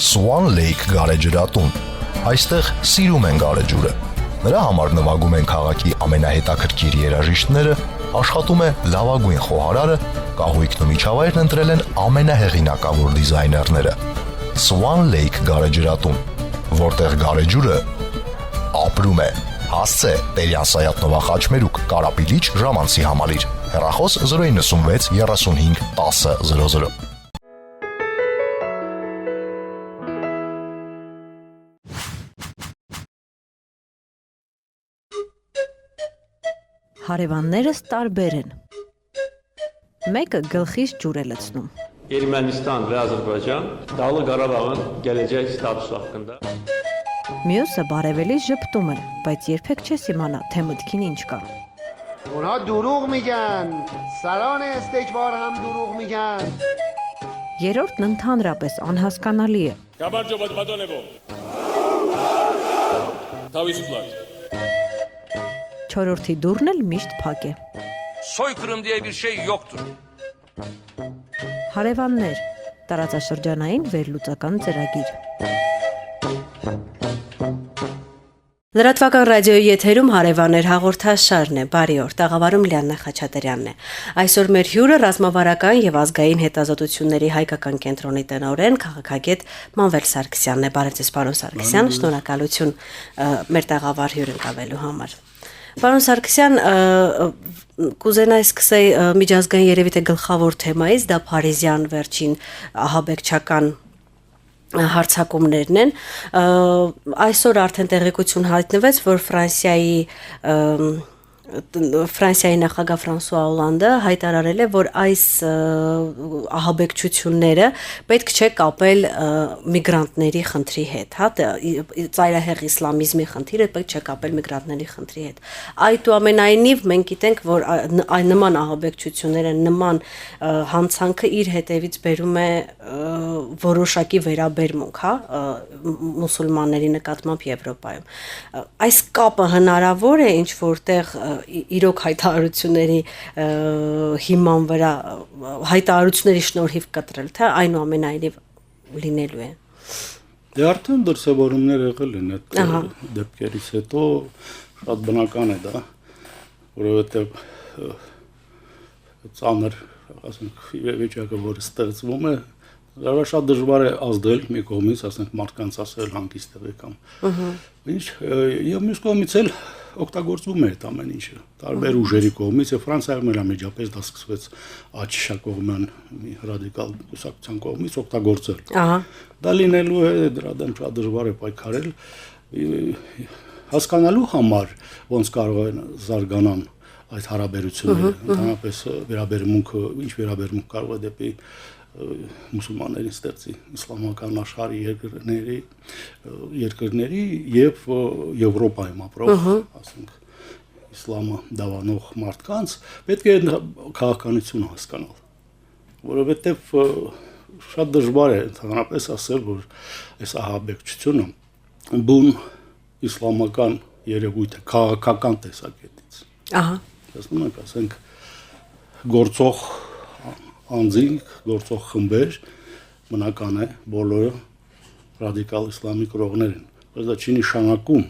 Swan Lake գարեջրատուն։ Այստեղ սիրում են գարեջուրը։ Նրա համար նվագում են քաղաքի ամենահետաքրքիր երաժիշտները, աշխատում է լավագույն խոհարարը, կահույքն ու միջավայրն ընտրել են ամենահեղինակավոր դիզայներները։ Swan Lake գարեջրատուն, որտեղ գարեջուրը ապրում է։ Հասցե Տերյան Սայաթնովա Խաչմերուկ, Կարապիլիչ, Ժամանցի համալիր։ Հեռախոս 096 35 10 00։ Հարևաններս տարբեր են։ Մեկը գլխից ջուր է լցնում։ Ermənistan və Azərbaycan Dağlıq Qarabağın gələcək statusu haqqında. Մյուսը բարևելիս ժպտում է, բայց երբեք չես իմանա, թե մտքին ինչ կա։ اونها دروغ میگن سران استکبار هم دروغ میگن Երրորդն ընդհանրապես անհասկանալի է։ Կամարջոբադ մատոնևո։ Tavisular. Չորրորդի դուռն էլ միշտ փակ է։ Soykırım diye bir şey yoktur. Հարևաններ, տարածաշրջանային վերլուծական ծրագիր։ Լրատվական ռադիոյի եթերում հարևաններ հաղորդաշարն է, բարի օր, տաղավարում Լիաննա Խաչատրյանն է։ Այսօր մեր հյուրը ռազմավարական եւ ազգային հետազոտությունների հայկական կենտրոնի տնօրեն քաղաքագետ Մանվել Սարգսյանն է։ Բարև ձեզ, պարոն Սարգսյան, շնորհակալություն մեր տաղավար հյուրընկալելու համար։ Պարոն Սարգսյան, կուզենայի սկսեի միջազգային երևի թե գլխավոր թեմայից, դա փարիզյան վերջին ահաբեկչական հարցակումներն են։ Այսօր արդեն տեղեկություն հայտնվեց, որ Ֆրանսիայի նախագահ Ֆրանսուଆ Օլանդը հայտարարել է, որ այս ահաբեկչությունները պետք չէ կապել միգրանտների խնդրի հետ, հա, ծայրահեղ իսլամիզմի խնդիրը պետք չէ կապել միգրանտների խնդրի հետ։ Այդուամենայնիվ մենք գիտենք, որ այն նման ահաբեկչությունները, նման հանցանքը իր հետևից բերում է որոշակի վերաբերմունք, հա, մուսուլմանների նկատմամբ Եվրոպայում։ Այս կապը հնարավոր է ինչ որտեղ իրոք հայտարարությունների հիման վրա հայտարարությունների շնորհիվ կտրել, թե այնուամենայնիվ լինելու է։ Դե արդեն դրսևորումներ եղել են այդ դեպքերից հետո, շատ բնական է դա, որովհետև ծանր, ասենք, վիճակը, որը ստեղծվում է, դա շատ դժվար է ազդել մի կողմից, ասենք, մարդկանց ասել հանգիստ եղեք ինչ, եւ մյուս կողմից էլ օգտագործվում է այդ ամեն ինչը տարբեր ուժերի կողմից եւ Ֆրանսիայում էլ ամեջապես դա սկսվեց աջիշակողման մի ռադիկալ կուսակցության կողմից օգտագործել։ Դա լինելու է, դրա դեմ շատ դժվար է պայքարել հասկանալու համար ոնց կարող են զարգանան այդ հարաբերությունները, ընդհանրապես վերաբերմունքը, ինչ վերաբերմունք կարող է դեպի մուսուլմաններին ստեղծի իսլամական աշխարհի երկրների եւ Եվրոպայում ապրող, ասենք, իսլամը դավանող մարդկանց պետք է քաղաքականություն հասկանալ, որովհետեւ շատ դժվար է ընդհանրապես ասել, որ այս ահաբեկչությունը բուն իսլամական երևույթ է քաղաքական տեսակետից։ Ասում ենք, ասենք, գործող անձինք, գործող խմբեր, բնական է, բոլորը ռադիկալ իսլամի կրողներ են, բայց դա չի նշանակում,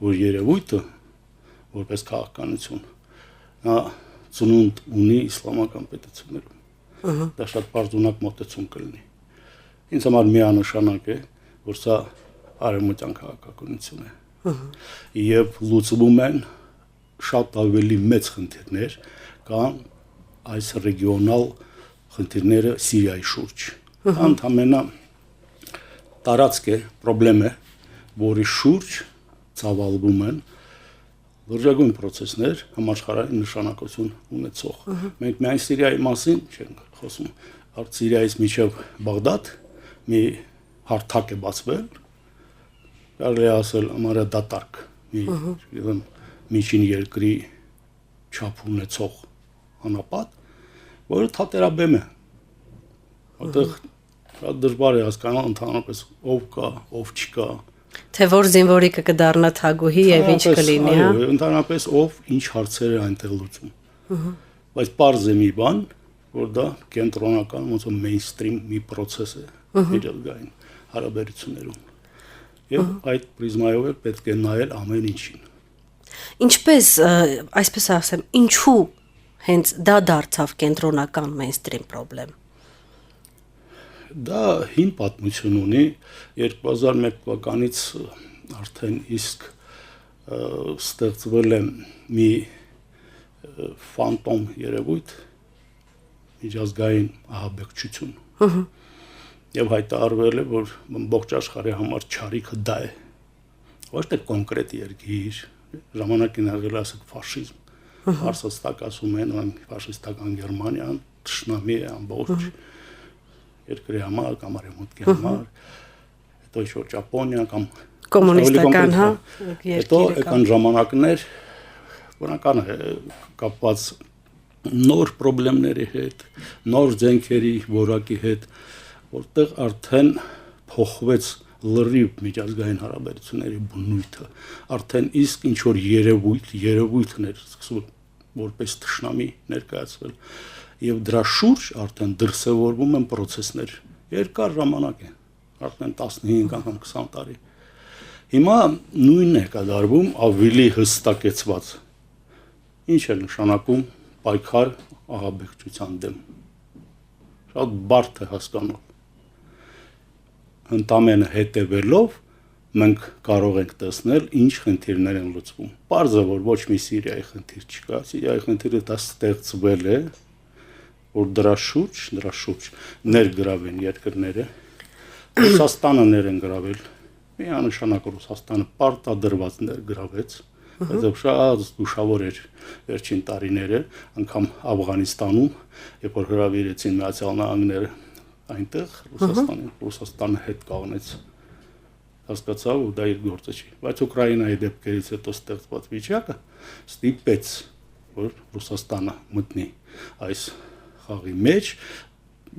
որ երևույթը, որպես քաղաքականություն, նա ծնունդ ունի իսլամական պետություններում, դա շատ պարզունակ մոտեցում կլինի։ Ինձ համար միանշանակ է, որ սա արևմտյան քաղաքականություն է, եւ լուծվում են շատ ավելի մեծ խնդիրներ, կան այս ռեգիոնալ խնդիրները Սիրիայի շուրջ։ Ընդամենը տարածք է, պրոբլեմ է, որի շուրջ ծավալվում են լրջագույն պրոցեսներ համաշխարհային նշանակություն ունեցող։ Մենք միայն Սիրիայի մասին չենք խոսում, արդ Սիրիայից մինչև Բաղդադ մի հարթակ է բացվել, կարելի է ասել ամառա դատարկ, միջին երկրի չափ ունեցող անապատ, որը թատերաբեմ է, որտեղ շատ դժվար է հասկանալ ընդհանրապես ով կա, ով չկա։ Թե որ զինվորիկը կդառնա թագուհի եւ ինչ կլինի, հա։ Ընդհանրապես ով ինչ հարցեր է այնտեղ լուծում։ Բայց պարզ է մի բան, որ դա կենտրոնական ոնց որ մեյնստրիմ մի process է միջազգային հարաբերություններում։ Եվ այդ պրիզմայով էլ պետք է նայել ամեն ինչին։ Ինչպես, այսպես ասեմ, ինչու հենց դա դարձավ կենտրոնական mainstream problem։ Դա հին պատմություն ունի, 2001 թվականից արդեն իսկ ստեղծվել է մի ֆանտոմ երևույթ, միջազգային ահաբեկչություն։ Եվ հայտարարվել է, որ ողջ աշխարհի համար չարիքը դա է։ Ոչ թե կոնկրետ երկիր, ժամանակին աղել ասեք ֆաշիզմ, Արսաստակ ասում են ֆաշիստական Գերմանիան թշնամի է ամբողջ երկրի համար կամ արևմուտքի համար, հետո ինչ-որ Ճապոնիա կամ կոմունիստական, հա, հետո եկան ժամանակներ, բնական է կապված նոր խնդիրների հետ, նոր ձենքերի որակի հետ, որտեղ արդեն փոխվեց լրիվ միջազգային հարաբերությունների բնույթը, արդեն իսկ ինչ որ երևույթներ սկսում որպես թշնամի ներկայացվել, եւ դրա շուրջ արդեն դրսևորվում են process-ներ, երկար ժամանակ է, արդեն 15 անգամ 20 տարի։ Հիմա նույնն է կատարվում ավելի հստակեցված։ Ինչ է նշանակում պայքար ահաբեկչության դեմ։ Շատ բարդ է հասկանալ։ Ընդամենը հետևելով մենք կարող ենք տեսնել ինչ խնդիրներ են լուծվում։ Պարզ է, որ ոչ մի Սիրիայի խնդիր չկա, Սիրիայի խնդիրը դա ստեղծվել է, որ դրա շուրջ ներգրավեն երկրները, Ռուսաստանը ներգրավել, միանշանակ Ռուսաստանը պարտադրված ներգրավեց, բայց շատ զգուշավոր էր վերջին տարիները, անգամ Աֆղանիստանում, երբ որ հրավիրեցին Միացյալ Նահանգները այնտեղ Ռուսաստանը հետ կանգնեց, հասկացավ, որ դա իր գործը չի, բայց Ուկրաինայի դեպքերից հետո ստեղծված վիճակը ստիպեց, որ Ռուսաստանը մտնի այս խաղի մեջ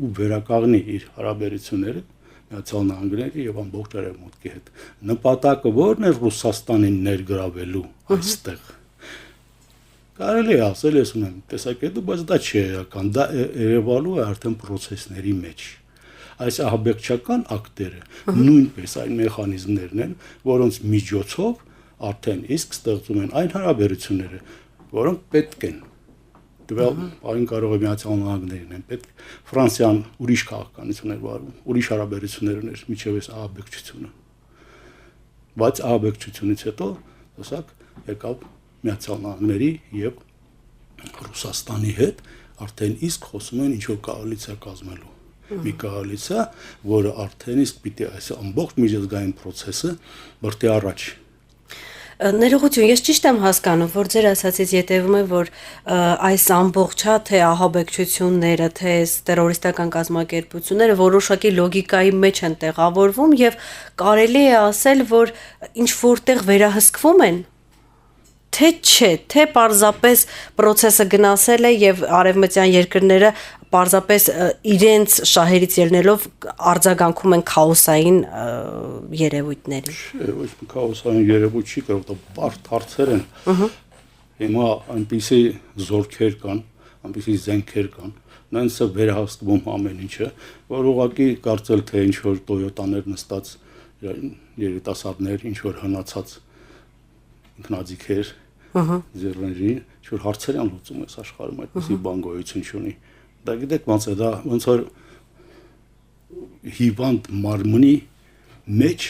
ու վերականգնի իր հարաբերությունները Միացյալ Նահանգների եւ ամբողջ արևմուտքի հետ։ Նպատակը ո՞րն է Ռուսաստանին ներգրավելու այստեղ։ Կարելի է ասել, ես ունեմ տեսակետը, բայց դա չի էական, դա երևալու է արդեն process-ների մեջ։ Այս ահաբեկչական ակտերը նույնպես այն մեխանիզմներն են, որոնց միջոցով արդեն իսկ ստեղծում են այն հարաբերությունները, որոնք պետք են։ Դվել այն կարող է Միացյալ Նահանգներն են պետք, Ֆրանսիան ուրիշ քաղաքականություն էր վարում, ուրիշ հարաբերություններ ուներ միջև այս ահաբեկչությունը։ Բայց ահաբեկչությունից հետո, ասակ, եկավ Միացյալ Նահանգների եւ Ռուսաստանի հետ արդեն իսկ խոսում են ինչ-որ կոալիցիա կազմելու։ Մի կոալիցիա, որը արդեն իսկ պիտի այս ամբողջ միջազգային process-ը բրդի առաջ։ Ներողություն, ես ճիշտ եմ հասկանում, որ ձեր ասացից յետևում է, որ այս ամբողջ թե ահաբեկչությունները, թե տերորիստական կազմակերպությունները որոշակի լոգիկայի մեջ են տեղավորվում եւ կարելի է ասել, որ ինչ որտեղ վերահսկվում են, թե չէ, թե պարզապես process-ը գնացել է եւ արևմտյան երկրները պարզապես իրենց շահերից ելնելով արձագանքում են քաոսային երևույթների։ Ոչ մի քաոսային երևույթ չի, կարող դա բարդ հարցեր են։ Հիմա այնպիսի զորքեր կան, այնպիսի զենքեր կան, նույնիսկ վերահսկվում ամեն ինչը, որ ուղղակի կարծել թե ինչ որ Toyota-ներ նստած երիտասարդներ, ինչ որ հնացած ինքնաձիգեր, ձեռների, ինչ որ հարցեր են լուծում այս աշխարհում, այդպիսի բան գոյություն չունի։ Դա գիտեք ոնց է, դա ոնց որ հիվանդ մարմնի մեջ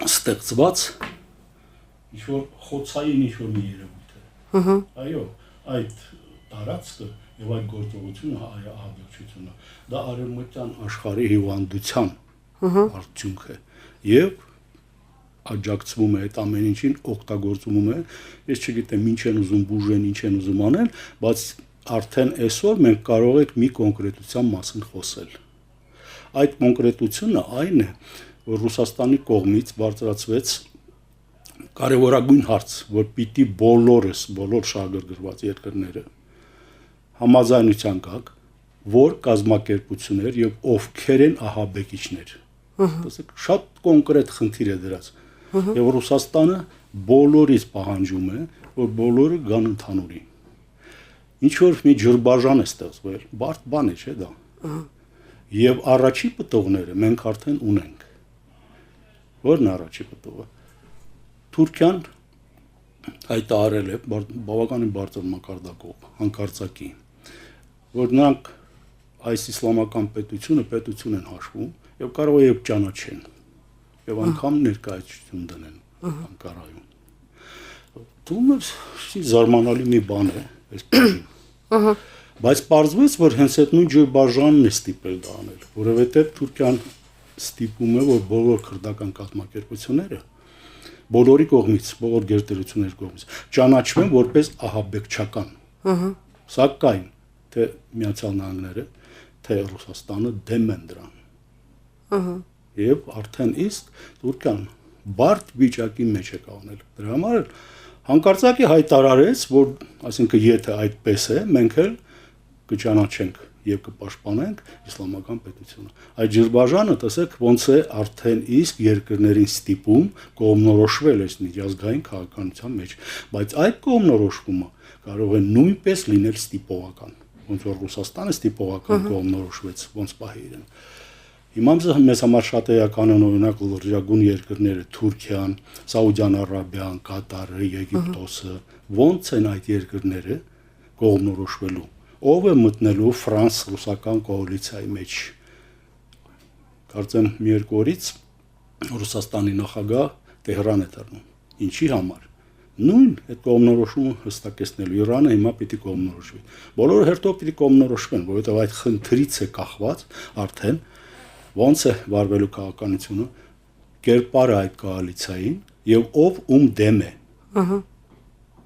ստեղծված ինչ-որ խոցային ինչ-որ մի երևույթ է։ Այո, այդ տարածքը եւ այդ գործողությունը, ահաբեկչությունը, դա արևմտյան աշխարհի հիվանդության արդյունք է եւ աջակցվում է այդ ամեն ինչին, օգտագործվում է։ Ես չգիտեմ ինչ են ուզում բուժեն, ինչ են ուզում անել, բայց արդեն այսօր մենք կարող ենք մի կոնկրետության մասին խոսել։ Այդ կոնկրետությունը այն է, որ Ռուսաստանի կողմից բարձրացվեց կարևորագույն հարց, որ պիտի բոլոր շահագրգռված երկրները համաձայնության գաք, որ կազմակերպություններ եւ ովքեր են ահաբեկիչներ։ Տեսեք, շատ կոնկրետ խնդիր է դրած։ Եվ Ռուսաստանը բոլորից պահանջում է, որ բոլորը գան ընդհանուրին։ Ինչ որ մի ջրբաժան է ստեղծվել, բարդ բան է, չէ՞ դա։ Եվ առաջի պտուղները մենք արդեն ունենք։ Որն է առաջի պտուղը։ Թուրքիան հայտարարել է բավականին բարձր մակարդակով հանկարծակի, որ նրանք այս իսլամական պետություն են հաշվում եւ կարող է եւ ճանաչեն եւ անգամ ներկայացություն դնեն Անկարայում։ Դու զարմանալի մի բան է, այսպես։ Բայց պարզվեց, որ հենց այդ նույն Ջոյբաժանն է ստիպել դա անել, որովհետեւ Թուրքիան ստիպում է, որ բոլոր քրդական կազմակերպությունները բոլորի կողմից, բոլոր գերտերությունների կողմից ճանաչվեն որպես ահաբեկչական։ Սակայն թե Միացյալ Նահանգները, թե Ռուսաստանը դեմ են դրան։ Եվ արդեն իսկ Թուրքիան բարդ վիճակի մեջ է կանգնել։ Դրա համար հանկարծակի հայտարարեց, որ այսինքն եթե այդպես է, մենք էլ կճանաչենք եւ կպաշտպանենք իսլամական պետությունը։ Այդ Ջրբաժանը, տեսեք, ոնց է արդեն իսկ երկրներին ստիպում կողմնորոշվել այս միջազգային քաղաքականության մեջ, բայց այդ կողմնորոշումը կարող է նույնպես լինել ստիպողական, ոնց որ Ռուսաստանը ստիպողական կողմնորոշվեց, ոնց պահի իրեն։ Հիմա մեզ համար շատ էական են օրինակ լրջագույն երկրները Թուրքիան, Սաուդյան Արաբիան, Կատարը, Եգիպտոսը, ոնց են այդ երկրները կողմնորոշվելու։ Ով է մտնելու ֆրանս-ռուսական կոալիցիայի մեջ։ Կարծեմ մի երկու օրից Ռուսաստանի նախագահ Տեհրան է դառնում։ Ինչի համար։ Նույն այդ կողմնորոշումը հստակեցնելու Իրանը հիմա պիտի կողմնորոշվի։ Բոլորը հերթով պիտի կողմնորոշվեն, որովհետև այդ խնդրից է կախված արդեն ոնց է վարվելու քաղաքականությունը, կերպարը այդ կոալիցիային եւ ով ում դեմ է։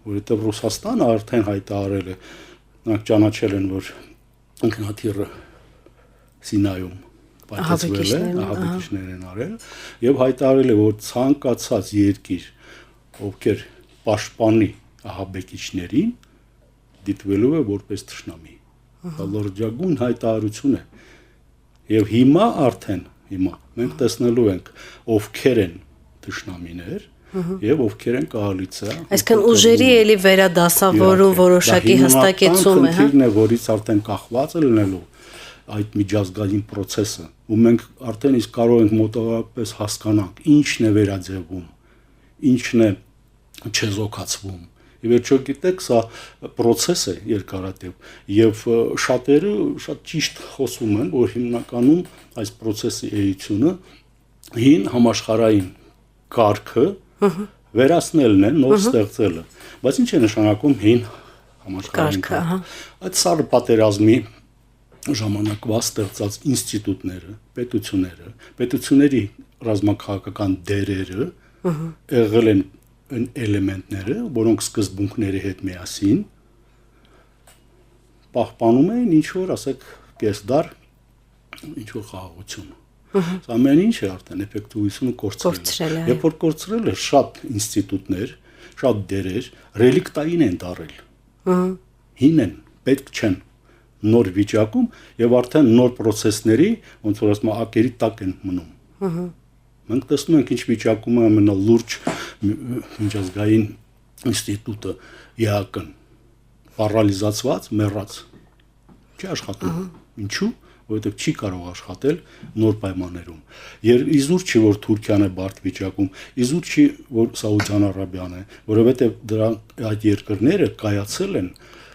Որովհետեւ Ռուսաստանը արդեն հայտարարել է, նրանք ճանաչել են, որ ինքնաթիռը Սինայում պատասխանել է, ահաբեկիչներ են արել եւ հայտարարել է, որ ցանկացած երկիր, ովքեր պաշտպանի ահաբեկիչներին, դիտվելու է որպես թշնամի։ Դա լրջագույն հայտարարություն է։ Եվ հիմա մենք տեսնելու ենք ովքեր են թշնամիներ եւ ովքեր են կոալիցիա։ Այսինքն ուժերի էլի վերադասավորում որոշակի հստակեցում է, հա։ Խնդիրն է, որից արդեն կախված է լինելու այդ միջազգային process-ը, ու մենք արդեն իսկ կարող ենք մոտավորապես հասկանանք ինչն է վերաձևում, ինչն է չեզոքացվում։ Եվ վերջո գիտեք, սա process է երկարատև եւ շատերը շատ ճիշտ խոսում են, որ հիմնականում այս process-ի էությունը հին համաշխարհային կարգը վերացնելն է, նոր ստեղծելը։ Բայց ինչ է նշանակում հին համաշխարհային կարգը։ Այդ սառը պատերազմի ժամանակվա ստեղծած ինստիտուտները, պետությունների ռազմաքաղաքական դերերը եղել են այն էլեմենտները, որոնք սկզբունքների հետ միասին պահպանում են ինչ որ, ասեք, կեսդար ինչ որ խաղաղություն։ Սա ամեն ինչ է արդեն էֆեկտիվությունը կորցրել է։ Երբ որ կորցրել է շատ ինստիտուտներ, շատ դերեր, ռելիկտային են դարել։ Հին են, պետք չեն նոր վիճակում եւ արդեն նոր process-ների, ոնց որ ասում ակերի տակ են մնում։ Մենք տեսնում ենք ինչ վիճակում է ամենալուրջ միջազգային ինստիտուտը ԵԱԿ-ն պարալիզացված, մեռած։ Չի աշխատում։ Ինչու՞։ Որովհետև չի կարող աշխատել նոր պայմաններում։ Իզուր չի, որ Թուրքիան է բարդ վիճակում, իզուր չի, որ Սաուդյան Արաբիան է, որովհետև դրանք այդ երկրները կայացել են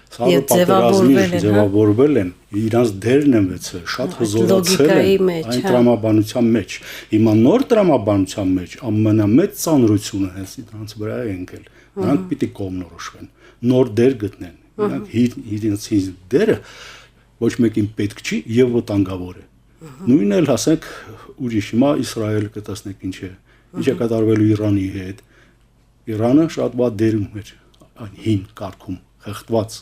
Սաղը պատերազմի ձևավորվել են, իրանց դերն են վեցել, շատ հզորացել են այն տրամաբանության մեջ։ Հիմա նոր տրամաբանության մեջ ամենամեծ ծանրությունը հենց դրանց վրա է ընկել։ Նրանք պիտի կողմնորոշվեն, նոր դեր գտնեն։ Նրանք իրենց դերը ոչ մեկին պետք չի եւ վտանգավոր է։ Նույնն էլ ասենք ուրիշ հիմա Իսրայելը կտեսնեք ինչ է կատարվելու Իրանի հետ։ Իրանը շատ վատ դերում էր այն հին կարգում խեղդված։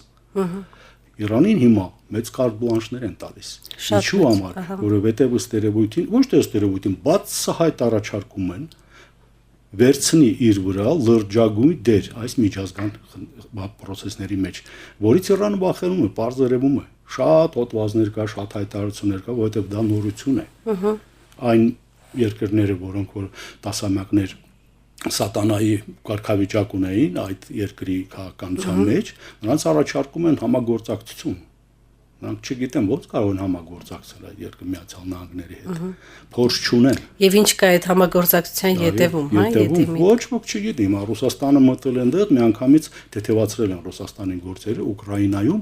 Իրանին հիմա մեծ կարտ բլանշներ են տալիս։ Ինչու համար, որովհետև ըստ երևույթին, ոչ թե ըստ երևույթին, բացահայտ առաջարկում են վերցնի իր վրա լրջագույն դեր այս միջազգային process-ների մեջ, որից Իրանը վախենում է, պարզ երևում է։ Շատ հոդվածներ կա, շատ հայտարարություններ կա, որովհետև դա նորություն է։ Այն երկրները, որոնք որ տասամյակներ սատանայի կարգավիճակ ունեին այդ երկրի քաղաքականության մեջ, նրանց առաջարկում են համագործակցություն։ Նրանք չգիտեն ո՞նց կարող են համագործակցել այդ երկրի Միացյալ Նահանգների հետ։ Փորձ չունեն։ Եվ ինչ կա այդ համագործակցության ետևում, հա, ետևում ոչ ոք չգիտի, հիմա Ռուսաստանը մտել են դեռ միանգամից թեթևացրել են Ռուսաստանի գործերը, Ուկրաինայում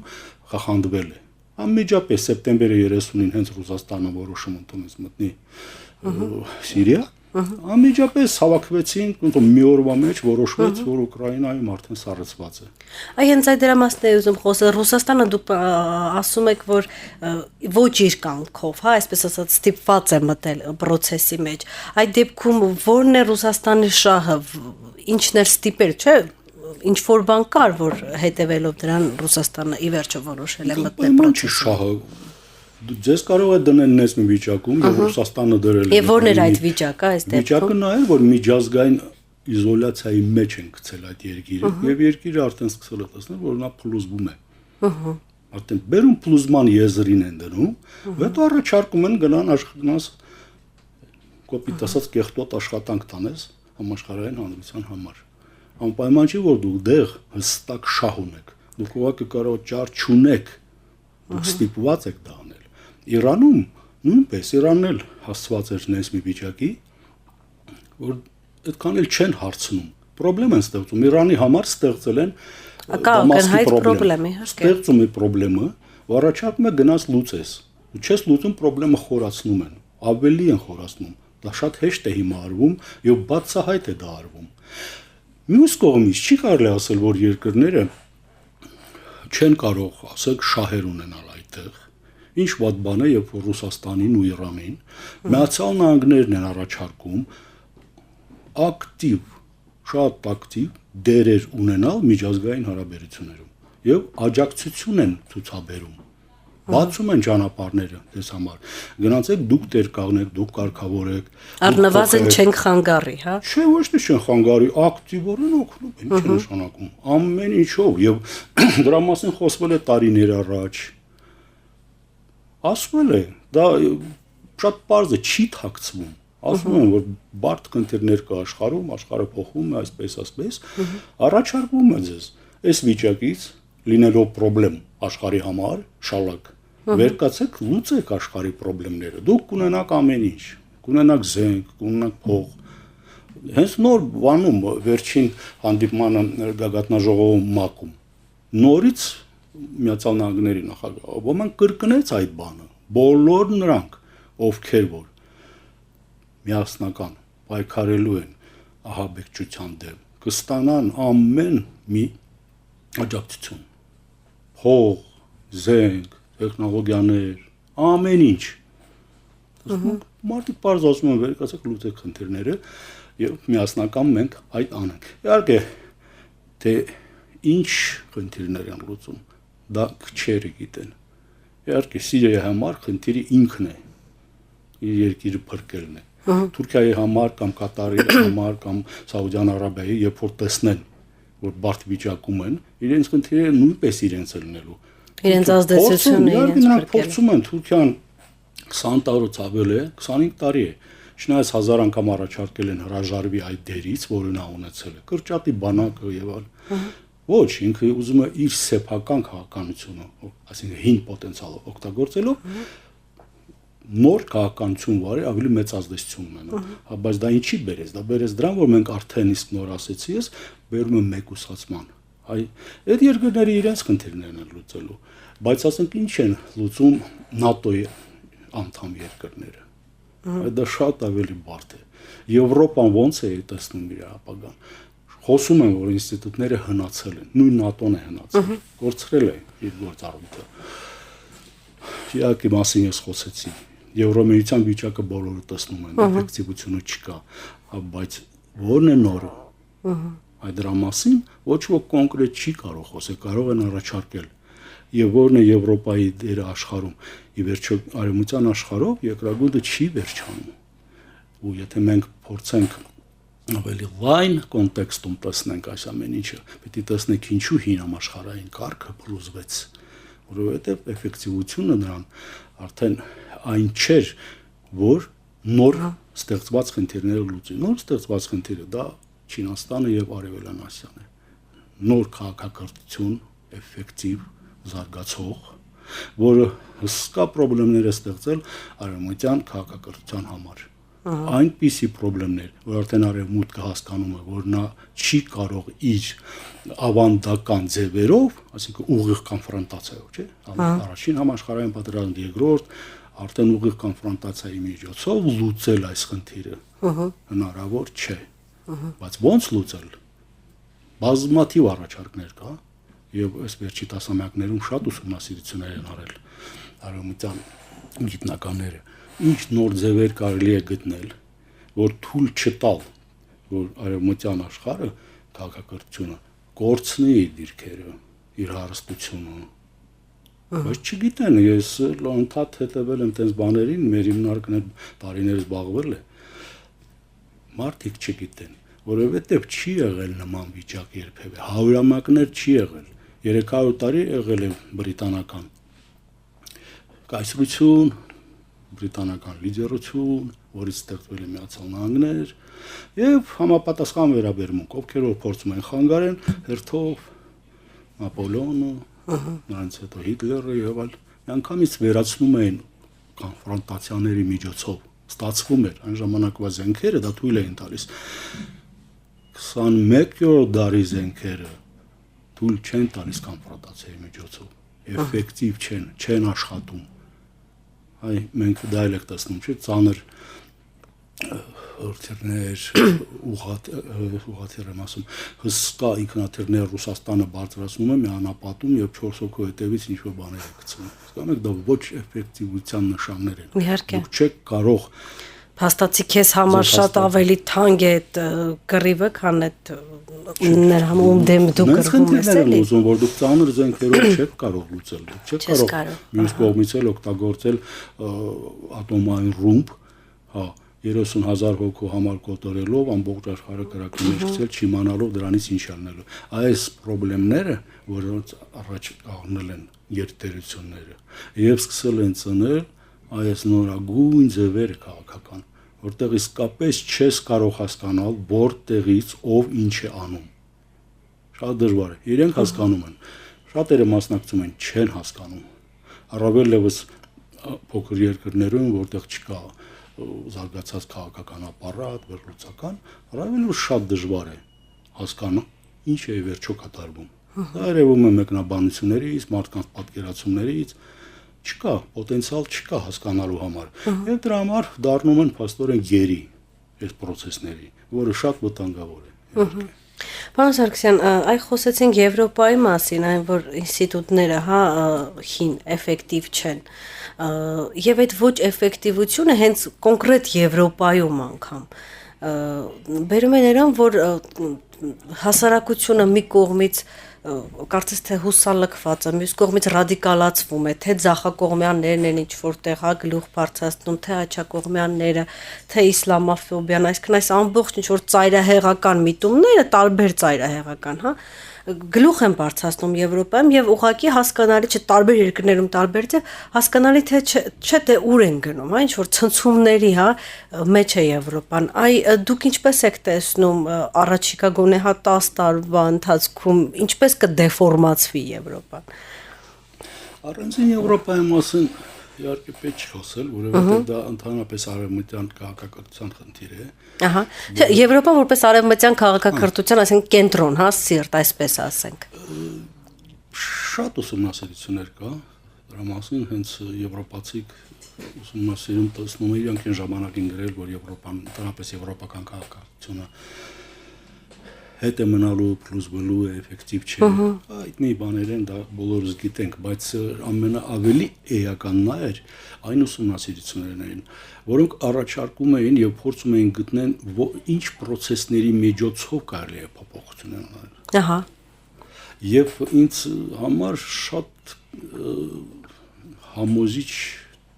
խախանդվել է։ Անմիջապես սեպտեմբերի 30-ին հենց Ռուսաստանը որոշում ընդունեց մտնի Սիրիա։ Անմիջապես հավաքվեցին, մի օրվա մեջ որոշվեց, որ Ուկրաինայում արդեն սառեցված է։ Այ հենց այդ դրամասն է ուզում խոսել, Ռուսաստանը դուք ասում եք, որ ոչ իր կամքով, հա, այսպես ասած, ստիպված է մտել process-ի մեջ։ Այդ դեպքում ո՞րն է Ռուսաստանի շահը, ինչն է ստիպել, չէ՞։ Ինչ որ բան կար, որ հետևելով դրան Ռուսաստանը ի վերջո որոշել է մտնել process-ը։ Ձեզ կարող է դնել նես մի վիճակում, եւ Ռուսաստանը դրել է։ Եվ ո՞րն էր այդ վիճակը, այս դեպքում։ Վիճակը նա է, որ միջազգային իզոլյացիայի մեջ են գցել այդ երկիրը, եւ երկիրը արդեն սկսել է տեսնել, որ նա փլուզվում է։ Արդեն բերում փլուզման եզրին են դնում, հետո առաջարկում են գնաս կոպիտ ասած կեղտոտ աշխատանք տանես համաշխարհային հանրության համար։ Անպայման չի, որ դուք դեղ հստակ շահ ունեք։ Դուք ուղղակի կարող ճար չունեք։ Դուք ստիպված եք դա անել։ Իրանում նույնպես Իրանն էլ հասցված էր նես մի վիճակի, որ այդքան էլ չեն հարցնում։ Պրոբլեմ են ստեղծում։ Իրանի համար ստեղծել են պրոբլեմ, ստեղծում է պրոբլեմը, որ առաջարկում է գնաց լուծես։ Ու չես լուծում, պրոբլեմը խորացնում են, ավելի են խորացնում։ Դա շատ հեշտ է հիմա արվում եւ բացահայտ է դա արվում։ Մյուս կողմից չի կարելի ասել, որ երկրները չեն կարող, ասենք, շահեր ունենալ այդտեղ։ Ինչ վատ բան է, երբ որ Ռուսաստանին ու Իրանին Միացյալ Նահանգներն են առաջարկում ակտիվ, շատ ակտիվ դերեր ունենալ միջազգային հարաբերություններում եւ աջակցություն են ցուցաբերում։ Բացում են ճանապարհները դες համար։ Գնացեք դուք տեր կաղնեք, դուք կարգավորեք։ Առնվազն չեն խանգարի, հա։ Չէ, ոչ թե չեն խանգարի, ակտիվորեն օգնում են, ինչ նշանակում։ Ամեն ինչով եւ դրա մասին խոսվել է տարիներ առաջ։ Ասվել է, դա շատ պարզ է, չի թաքցվում։ Ասում են, որ բարդ քննիրներ կա աշխարհում, աշխարհը փոխվում է, այսպես, առաջարկվում է ձեզ այս վիճակից լինելով պրոբլեմ աշխարհի համար, շալակ, վեր կացեք, լուծեք աշխարհի պրոբլեմները։ Դուք կունենաք ամեն ինչ, կունենաք զենք, կունենաք փող։ Հենց նոր բանում վերջին հանդիպմանը գագաթնաժողովում ՄԱԿ-ում նորից Միացյալ Նահանգների նախագահը ոմանք կրկնեց այդ բանը, բոլոր նրանք, ովքեր որ միասնական պայքարելու են ահաբեկչության դեմ, կստանան ամեն մի աջակցություն, փող, զենք, տեխնոլոգիաներ, ամեն ինչ։ Մարդիկ պարզ ասում են, վերկացեք լուծեք խնդիրները եւ միասնական մենք այդ անենք։ Իհարկե, թե ինչ խնդիրներ են լուծում, դա քչերը գիտեն։ Իհարկե, Սիրիայի համար խնդիրը ինքն է, իր երկիրը փրկելն է։ Թուրքիայի համար կամ Կատարի համար կամ Սաուդյան Արաբիայի, երբ որ տեսնեն, որ բարդ վիճակում են, իրենց խնդիրները նույնպես իրենց է լինելու։ Իրենց ազդեցությունը իրենց փորձում են Թուրքիան 20 տարուց ավել է, 25 տարի է։ Չնայած 1000 անգամ առաջարկել են հրաժարվի այդ դերից, որը նա ունեցել է, կրճատի բանակը եւ այլն։ Ոչ, ինքը ուզում է իր սեփական քաղաքականությունը, այսինքն հին պոտենցիալը օգտագործելով նոր քաղաքականություն վարի ավելի մեծ ազդեցություն ունենա։ Բայց դա ինչի բերեց։ Դա բերեց դրան, որ մենք արդեն իսկ նոր ասեցի ես, բերում եմ մեկուսացման։ Այդ երկրները իրենց խնդիրներն են լուծելու, բայց ասենք ինչ են լուծում ՆԱՏՕ-ի անդամ երկրները։ Դա շատ ավելի բարդ է։ Եվրոպան ո՞նց է տեսնում իր ապագան։ Խոսում են, որ ինստիտուտները հնացել են, նույն ՆԱՏՕ-ն է հնացել, կորցրել է իր գործառույթը։ Իհարկե մասին ես խոսեցի։ Եվրոմիության վիճակը բոլորը տեսնում են, էֆեկտիվությունը չկա, բայց ո՞րն է նորը։ Այդ դրա մասին ոչ ոք կոնկրետ չի կարող խոսել, կարող են առաջարկել։ Եվ ո՞րն է Եվրոպայի դերը աշխարհում։ Ի վերջո արևմտյան աշխարհով երկրագունդը չի վերջանում։ Ու եթե մենք փորձենք ավելի լայն կոնտեքստում տեսնենք այս ամեն ինչը, պետք է տեսնենք ինչու հին համաշխարհային կարգը փլուզվեց, որովհետև էֆեկտիվությունը նրան արդեն այն չէր, որ նոր ստեղծված խնդիրները լուծի։ Նոր ստեղծված խնդիրը դա Չինաստանը եւ Արևելյան Ասիան է։ Նոր քաղաքակրթություն, էֆեկտիվ, զարգացող, որը հսկա խնդիրներ է ստեղծել արևմտյան քաղաքակրթության համար։ Այնպիսի խնդիրներ, որ արդեն արևմուտքը հասկանում է, որ նա չի կարող իր ավանդական ձևերով, այսինքն ուղիղ կոնֆրոնտացիայով, չէ՞, առաջին համաշխարհային պատերազմ, երկրորդ, արդեն ուղիղ կոնֆրոնտացիայի միջոցով լուծել այս խնդիրը հնարավոր չէ։ Բայց ո՞նց լուծել։ Բազմաթիվ առաջարկներ կա, եւ այս վերջի տասնամյակներում շատ ուսումնասիրություններ են արել արևմտյան գիտնականները, ինչ նոր ձևեր կարելի է գտնել, որ թույլ չտալ, որ արևմտյան աշխարհը քաղաքակրթությունը կորցնի իր դիրքերը, իր հարստությունը։ Բայց չգիտեն, ես լոնթաթ հետևել եմ տես բաներին, մեր հիմնարկն այդ տարիներ զբաղվել է։ Մարդիկ չգիտեն, որովհետև չի եղել նման վիճակ երբևէ, հարյուրամյակներ չի եղել, 300 տարի եղել է բրիտանական կայսրություն, բրիտանական լիդերություն, որից ստեղծվել է Միացյալ Նահանգներ, եւ համապատասխան վերաբերմունք, ովքեր որ փորձում են խանգարեն, հերթով Նապոլեոնը, նրանց հետո Հիտլերը եւ այլ, միանգամից վերացնում էին կոնֆրոնտացիաների միջոցով, ստացվում էր այն ժամանակվա զենքերը դա թույլ էին տալիս 21-րդ դարի զենքերը թույլ չեն տալիս կոնֆրոնտացիայի միջոցով, էֆեկտիվ չեն աշխատում։ Այ մենք դա էլ ենք տեսնում, չէ՞, ծանր հրթիռներ, ուղղաթիռ եմ ասում, հսկա ինքնաթիռներ Ռուսաստանը բարձրացնում է մի անապատում եւ 4 հոգու հետևից ինչ-որ բաներ է գցում։ Իսկապես դա ոչ էֆեկտիվության նշաններ են։ Իհարկե։ Դուք չեք կարող Փաստացի քեզ համար շատ ավելի թանկ է այդ կռիվը, քան այդ ներհամում դեմ դու կռվում ես էլի։ Ուզում որ դուք ծանր զենքերով չեք կարող լուծել, չեք կարող մյուս կողմից էլ օգտագործել ատոմային ռումբ, հա 30,000 հոգու համար կոտորելով ամբողջ աշխարհը կրակի մեջ գցել, չիմանալով դրանից ինչ անելու։ Այս խնդիրները, որոնց առաջ կանգնել են երթերությունները, եւ սկսել են ծնել այս նորագույն ձևերը քաղաքական, որտեղ իսկապես չես կարող հասկանալ որտեղից ով ինչ է անում։ Շատ դժվար է։ Իրենք հասկանում են, շատերը մասնակցում են, չեն հասկանում։ Առավել ևս փոքր երկրներում, որտեղ չկա զարգացած քաղաքական ապարատ, վերլուծական, առավել շատ դժվար է հասկանալ ինչ է վերջո կատարվում։ Դա երևում է մեկնաբանություններից, մարդկանց պատկերացումներից, չկա, պոտենցիալ չկա հասկանալու համար։ Եվ դրա համար դառնում են փաստորեն գերի այս process-ների, որը շատ վտանգավոր է։ Պարոն Սարգսյան, այ խոսեցինք Եվրոպայի մասին, այն որ ինստիտուտները, հա, հին էֆեկտիվ չեն։ Եվ այդ ոչ էֆեկտիվությունը հենց կոնկրետ Եվրոպայում անգամ բերում է նրան, որ հասարակությունը մի կողմից կարծես թե հուսալքված է, մյուս կողմից ռադիկալացվում է, թե ձախակողմյաններն են ինչ որտեղ հա գլուխ բարձրացնում, թե աչակողմյանները, թե իսլամաֆոբիան, այսինքն այս ամբողջ ինչ որ ծայրահեղական միտումները, տարբեր ծայրահեղական, հա, գլուխ են բարձրացնում Եվրոպայում եւ ուղղակի հասկանալի չէ տարբեր երկրներում տարբեր է հասկանալի թե չէ թե ուր են գնում, հա, ինչ որ ցնցումների, հա, մեջ է Եվրոպան։ Այ դուք ինչպես եք տեսնում առաջիկա գոնե հա 10 տարվա ընթացքում ինչպես կդեֆորմացվի Եվրոպան։ Առանցին Եվրոպայի մասին իհարկե պետք չի խոսել, որովհետեւ դա ընդհանրապես արևմտյան քաղաքակրթության խնդիր է։ Ահա։ Եվրոպան որպես արևմտյան քաղաքակրթության, այսինքն կենտրոն, հա, սիրտ, այսպես ասենք։ Շատ ուսումնասիրություններ կա, դրա մասին հենց եվրոպացիք ուսումնասիրում տեսնում են իրանք այն ժամանակին գրել, որ Եվրոպան, ընդհանրապես եվրոպական քաղաքակրթությունը հետ է մնալու պլյուս բլու է էֆեկտիվ չէ։ Այդ մի բաներ են, դա բոլորս գիտենք, բայց ամենաավելի էականն էր այն ուսումնասիրություններն էին, որոնք առաջարկում էին եւ փորձում էին գտնել ինչ process-ների միջոցով կարելի է փոփոխություն անել։ Ահա։ Եվ ինձ համար շատ համոզիչ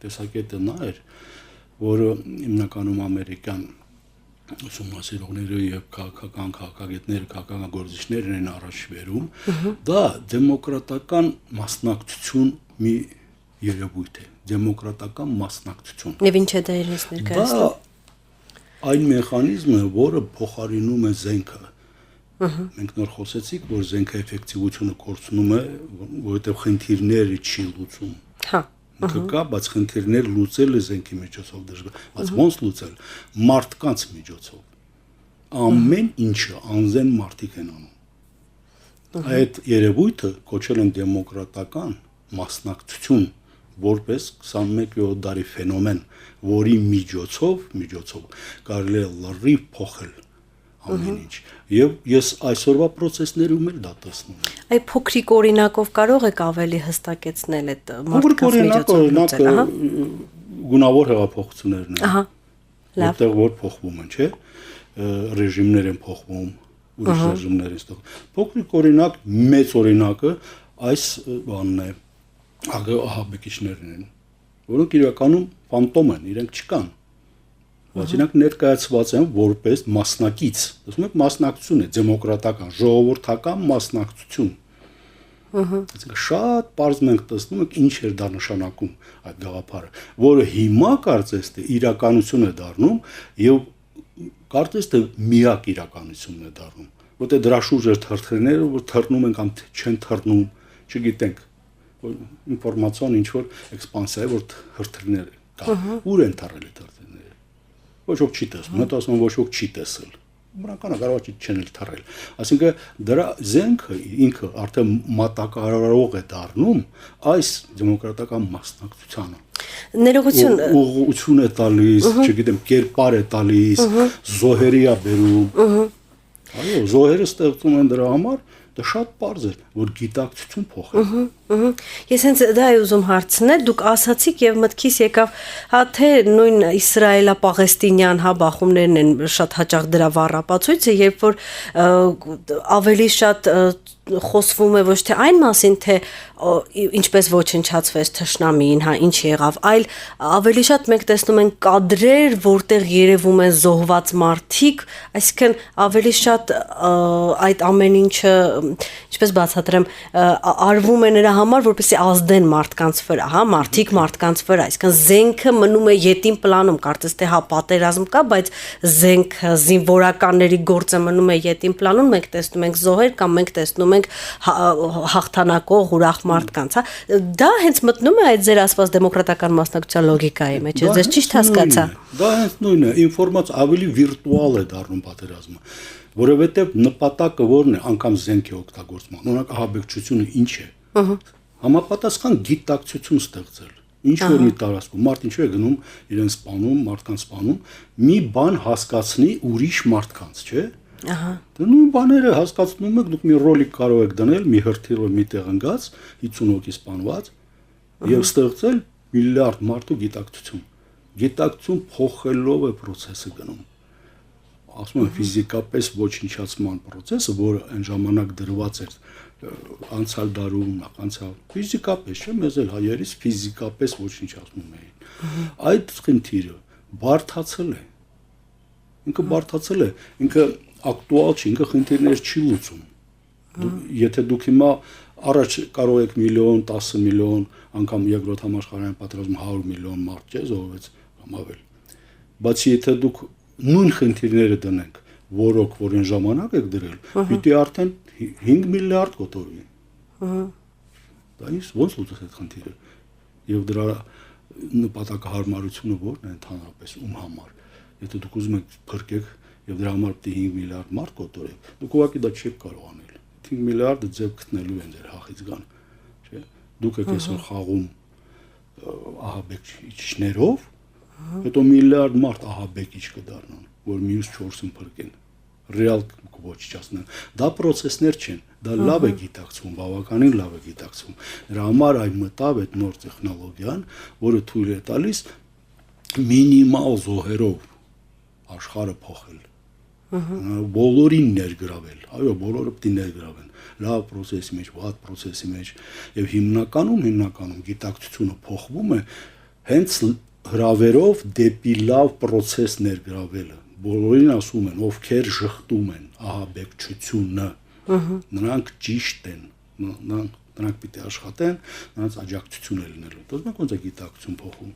տեսակետը նա էր, որը հիմնականում ամերիկյան ուսումնասիրողները եւ քաղաքական քաղաքագետները, քաղաքագործիչներն են առաջ բերում, դա դեմոկրատական մասնակցություն մի երևույթ է, դեմոկրատական մասնակցություն։ Եվ ինչ է դա իրենց ներկայացնում։ Դա այն մեխանիզմը, որը փոխարինում է զենքը։ Մենք նոր խոսեցինք, որ զենքը էֆեկտիվությունը կորցնում է, որովհետեւ խնդիրները չի լուծում։ Հա։ Կա, բայց խնդիրներ լուծելը զենքի միջոցով դժվար, բայց ոնց լուծել մարդկանց միջոցով։ Ամեն ինչը անզեն մարդիկ են անում։ Այդ երևույթը կոչել են դեմոկրատական մասնակցություն, որպես 21-րդ դարի ֆենոմեն, որի միջոցով կարելի է լրիվ փոխել ամեն ինչ։ Եվ ես այսօրվա process-ներում էլ դա տեսնում եմ։ Այ փոքրիկ օրինակով կարող եք ավելի հստակեցնել այդ Փոքրիկ մարդկանց միջոցով լուծել, գունավոր հեղափոխություններն են։ Ահա։ Լավ։ Որտեղ որ փոխվում են, չէ՞։ Ռեժիմներ են փոխվում, ուրիշ ռեժիմներ են ստեղծվում։ Փոքրիկ օրինակ, մեծ օրինակը այս բանն է, ահաբեկիչներն են, որոնք իրականում ֆանտոմ են, իրենք չկան։ Բայց իրենք ներկայացված են որպես մասնակից։ Ասում եք մասնակցություն է, դեմոկրատական, ժողովրդական մասնակցություն։ Այսինքն շատ པարզ մենք տեսնում ենք ինչ էր դա նշանակում այդ գաղափարը, որը հիմա կարծես թե իրականություն է դառնում եւ կարծես թե միակ իրականությունն է դառնում, որտեղ դրա շուրջ էր թրթրները, որ թռնում են կամ չեն թռնում, չգիտենք, որ ինֆորմացիոն ինչ որ էքսպանսիա է, որ թրթրներ կա, ուր են թռել թրթրները։ Ոչ ոք չի տեսնում, հետո ասում ոչ ոք չի տեսել։ Բնականաբար կարող է չեն էլ թռել։ Այսինքն դրա զենքը ինքը արդեն մատակարարող է դառնում այս դեմոկրատական մասնակցությանը։ Ներողություն ուղղություն է տալիս, չգիտեմ, կերպար է տալիս, զոհերի է բերում։ Այո, զոհերը ստեղծում են դրա համար, դա շատ པարզ է, որ գիտակցություն փոխել։ Ես հենց դա եմ ուզում հարցնել, դուք ասացիք եւ մտքիս եկավ, հա թե նույն իսրայելա-պաղեստինյան բախումներն են շատ հաճախ դրա վառապացույցը, երբ որ ավելի շատ խոսվում է ոչ թե այն մասին, թե ինչպես ոչնչացվեց թշնամին, հա ինչ եղավ, այլ ավելի շատ մենք տեսնում ենք կադրեր, որտեղ երևում են զոհված մարդիկ, այսինքն ավելի շատ այդ ամեն ինչը, ինչպես բացատրեմ, արվում է նրա համար, որպեսզի ազդեն մարդկանց վրա, հա, մարդիկ մարդկանց վրա, այսինքն զենքը մնում է ետին պլանում, կարծես թե հա պատերազմ կա, բայց զենքը, զինվորականների գործը մնում է ետին պլանում, մենք տեսնում ենք զոհեր կամ մենք տեսնում ենք հաղթանակող ուրախ մարդկանց, հա, դա հենց մտնում է այդ ձեր ասված դեմոկրատական մասնակցության լոգիկայի մեջ, ես ճիշտ հասկացա։ Դա հենց նույնն է, ինֆորմացիա ավելի վիրտուալ է դառնում պատերազմը, որովհետև նպատակը որն է, անգամ զենքի օգտագործման, օրինակ ահաբեկչությունը ինչ է։ Համապատասխան գիտակցություն ստեղծել։ Ինչ որ մի տարածքում մարդ ինչու է գնում իրեն սպանում, մարդկանց սպանում, մի բան հասկացնի ուրիշ մարդկանց, չէ՞։ Ահա։ Դա նույն բաները հասկացնում եք, դուք մի ռոլիկ կարող եք դնել, մի հրթիռը մի տեղ ընկած, 50 հոգի սպանված, եւ ստեղծել միլիարդ մարդու գիտակցություն։ Գիտակցություն փոխելով է process-ը գնում։ Ասում եմ ֆիզիկապես ոչնչացման process-ը, որը այն ժամանակ դրված էր անցյալ դարում, նախանցյալ ֆիզիկապես, չէ՞, մեզ էլ հայերից ֆիզիկապես ոչնչացնում էին։ Այդ խնդիրը բարդացել է։ Ինքը բարդացել է, ինքը ակտուալ չի, ինքը խնդիրներ չի լուծում։ Եթե դուք հիմա առաջ կարող եք միլիոն, 10 միլիոն, անգամ երկրորդ համաշխարհային պատերազմում 100 միլիոն մարդ չէ զոհվեց կամ ավել։ Բայց եթե դուք նույն խնդիրները դնենք, որոնք որ այն ժամանակ եք դրել, պիտի արդեն 5 միլիարդ կոտորվի։ Դա ինչ ոնց լուծես այդ խնդիրը։ Եվ դրա նպատակահարմարությունը որն է ընդհանրապես ում համար։ Եթե դուք ուզում եք փրկեք եւ դրա համար պիտի 5 միլիարդ մարդ կոտորեք, դուք ուղղակի դա չեք կարող անել։ 5 միլիարդը ձև գտնելու են ձեր հախից գան, չէ՞։ Դուք եք այսօր խաղում ահաբեկիչներով, հետո միլիարդ մարդ ահաբեկիչ կդառնան, որ մյուս 4-ին փրկեն։ Ռեալ ոչնչացնեն։ Դա process-ներ չեն, դա լավ է գիտակցվում, բավականին լավ է գիտակցվում։ Դրա համար այն մտավ այդ նոր տեխնոլոգիան, որը թույլ է տալիս մինիմալ զոհերով աշխարհը փոխել։ Բոլորին ներգրավել, այո, բոլորը պետք է ներգրավեն։ Լավ process-ի մեջ, վատ process-ի մեջ, եւ հիմնականում գիտակցությունը փոխվում է հենց հրավերով դեպի լավ process ներգրավելը։ Բոլորին ասում են, ովքեր շղթում են ահաբեկչությունը, նրանք ճիշտ են, նրանք պիտի աշխատեն, նրանց աջակցություն է լինելու։ Դուք ոնց է գիտակցություն փոխում։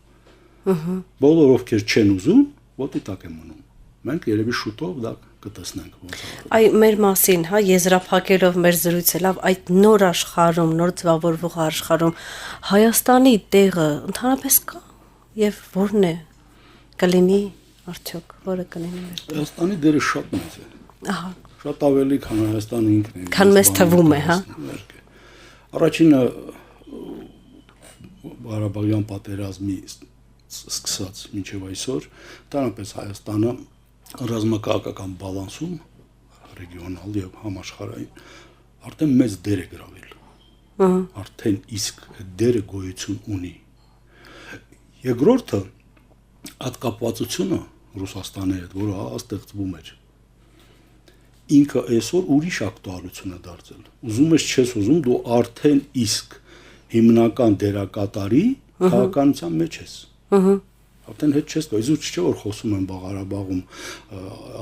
Բոլորը ովքեր չեն ուզում, ոտի տակ են մնում։ Մենք երևի շուտով դա կտեսնենք ոնց է։ Այ մեր մասին, հա, եզրափակելով մեր զրույցը, լավ, այդ նոր աշխարհում, նոր ձևավորվող աշխարհում Հայաստանի տեղը ընդհանրապես կա եւ ո՞րն է կլինի արդյոք, որը կլինի մեր։ Հայաստանի դերը շատ մեծ է։ Ահա, Շատ ավելի քան Հայաստանը ինքն է։ Քան մեզ թվում է, հա։ Առաջինը Ղարաբաղյան պատերազմի սկսած մինչև այսօր, դրանպես Հայաստանը ռազմաքաղաքական բալանսում ռեգիոնալ եւ համաշխարհային արդեն մեծ դեր է գրավել։ Արդեն իսկ դերը գոյություն ունի։ Երկրորդը հատկապվածությունը Ռուսաստանի հետ, որը ստեղծվում էր, ինքը այսօր ուրիշ ակտուալություն է դարձել։ Ուզում ես չես ուզում, դու արդեն իսկ հիմնական դերակատարի քաղաքականության մեջ ես։ Արդեն հետ չես գա, իզուր չէ որ խոսում են Ղարաբաղում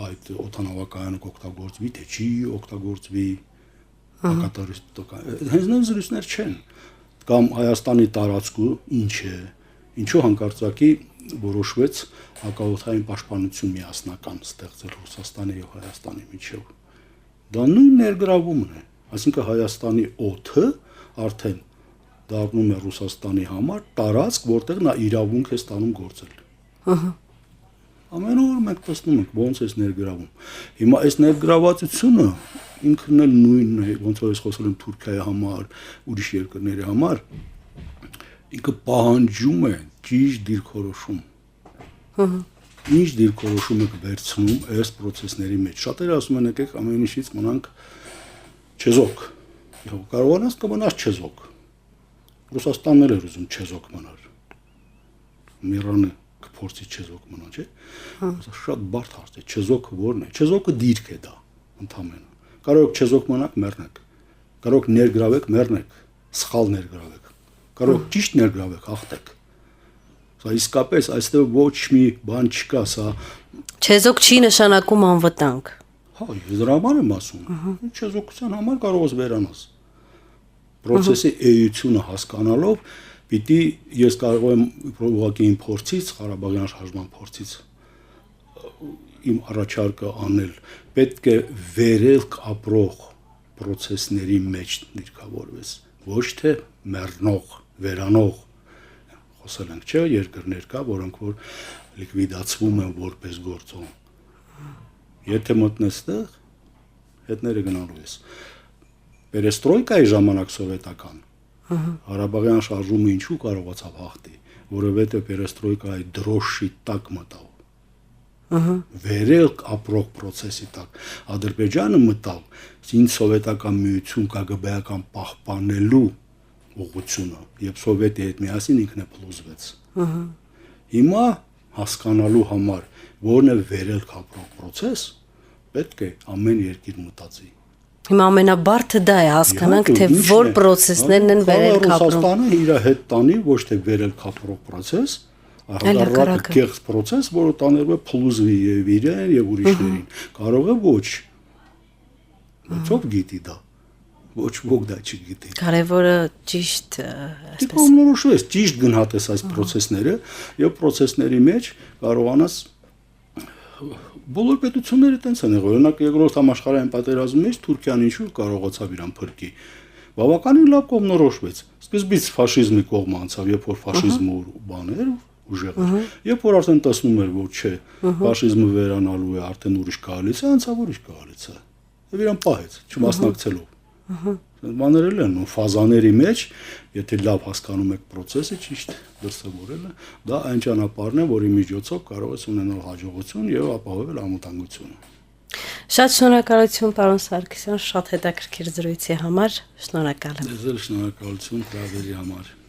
այդ օդանավակայանը կօգտագործվի, թե չի օգտագործվի, հակատարիստական։ Հենց նույն զրույցներ չեն։ Կամ Հայաստանի տարածքը ինչ է, ինչու հանկարծակի որոշվեց հակաօդային պաշտպանություն միասնական ստեղծել Ռուսաստանի եւ Հայաստանի միջեւ։ Դա նույն ներգրավումն է, այսինքն Հայաստանի օդը արդեն դառնում է Ռուսաստանի համար տարածք, որտեղ նա իրավունք է ստանում գործել։ Ամեն օր մենք տեսնում ենք ոնց է ներգրավում։ Հիմա այս ներգրավվածությունը ինքն էլ նույնն է, ոնց որ ես խոսել եմ Թուրքիայի համար, ուրիշ երկրների համար, ինքը պահանջում է ճիշտ դիրքորոշում։ Ինչ դիրքորոշում եք վերցնում այս process-ների մեջ։ Շատերը ասում են եկեք ամեն ինչից մնանք չեզոք։ Եվ կարողանաս կմնաս չեզոք։ Ռուսաստանն էլ էր ուզում չեզոք մնալ։ Միրանը կփորձի չեզոք մնալ, չէ՞։ Շատ բարդ հարց է, չեզոքը ո՞րն է։ Չեզոքը դիրք է դա, ընդհանրապես։ Կարող եք չեզոք մնաք, մեռնեք։ Կարող եք ներգրավեք, մեռնեք, սխալ ներգրավեք։ Կարող եք ճիշտ ներգրավեք, հաղթեք։ Սա իսկապես այստեղ ոչ մի բան չկա, սա չեզոք չի նշանակում անվտանգ։ հա, ես դրա համար եմ ասում։ Չեզոքության համար կարող ես վերանաս։ Պրոցեսի էությունը հասկանալով պիտի ես կարող եմ ուղղակի իմ փորձից, Ղարաբաղյան շարժման փորձից իմ առաջարկը անել, պետք է վերելք ապրող process-ների մեջ դիրքավորվես, ոչ թե մեռնող, վերանող խոսել ենք, չէ, երկրներ կա, որոնք որ լիկվիդացվում են որպես գործոն։ Եթե մտնես տեղ, հետները գնալու ես։ Պերեստրոյկայի ժամանակ սովետական Ղարաբաղյան շարժումը ինչու կարողացավ հաղթի, որովհետև պերեստրոյկայի դրոշի տակ մտավ։ Վերելք ապրող process-ի տակ Ադրբեջանը մտավ ինձ սովետական միություն KGB-ական պահպանելու ուղղությունը եւ սովետի հետ միասին ինքն է փլուզվեց։ Հիմա հասկանալու համար որն է վերելք ապրող process, պետք է ամեն երկիր մտածի։ Հիմա ամենաբարդը դա է, հասկանանք թե որ process-ներն են վերելք ապրում։ Ռուսաստանը իր հետ տանի ոչ թե վերելք ապրող process, այլ կեղծ process, որը տաներում է փլուզվի եւ իրեն եւ ուրիշներին։ Կարող է ոչ։ Ո՞վ գիտի դա։ Ոչ ոք դա չգիտի։ Կարևորը ճիշտ, այսպես կողմնորոշվես, ճիշտ գնահատես այս process-ները եւ process-ների մեջ կարողանաս բոլոր պետությունները տենց են եղել։ Օրինակ երկրորդ համաշխարհային պատերազմի մեջ Թուրքիան ինչու կարողացավ իրան փրկի։ Բավականին լավ կողմնորոշվեց։ Սկզբից ֆաշիզմի կողմը անցավ, երբ որ ֆաշիզմը բաներ ուժեղ էր։ Երբ որ արդեն տեսնում էր, որ չէ, ֆաշիզմը վերանալու է, արդեն ուրիշ կոալիցիա, անցավ ուրիշ կոալիցիա։ Եվ իրան պահեց, չմասնակցելով։ Բաներել են ու ֆազաների մեջ, եթե լավ հասկանում եք process-ը ճիշտ դրսևորելը, դա այն ճանապարհն է, որի միջոցով կարող ես ունենալ հաջողություն եւ ապահովել անվտանգությունը։ Շատ շնորհակալություն, պարոն Սարգսյան, շատ հետաքրքիր զրույցի համար, շնորհակալ եմ։ Ձեզ էլ շնորհակալություն հրավերի համար։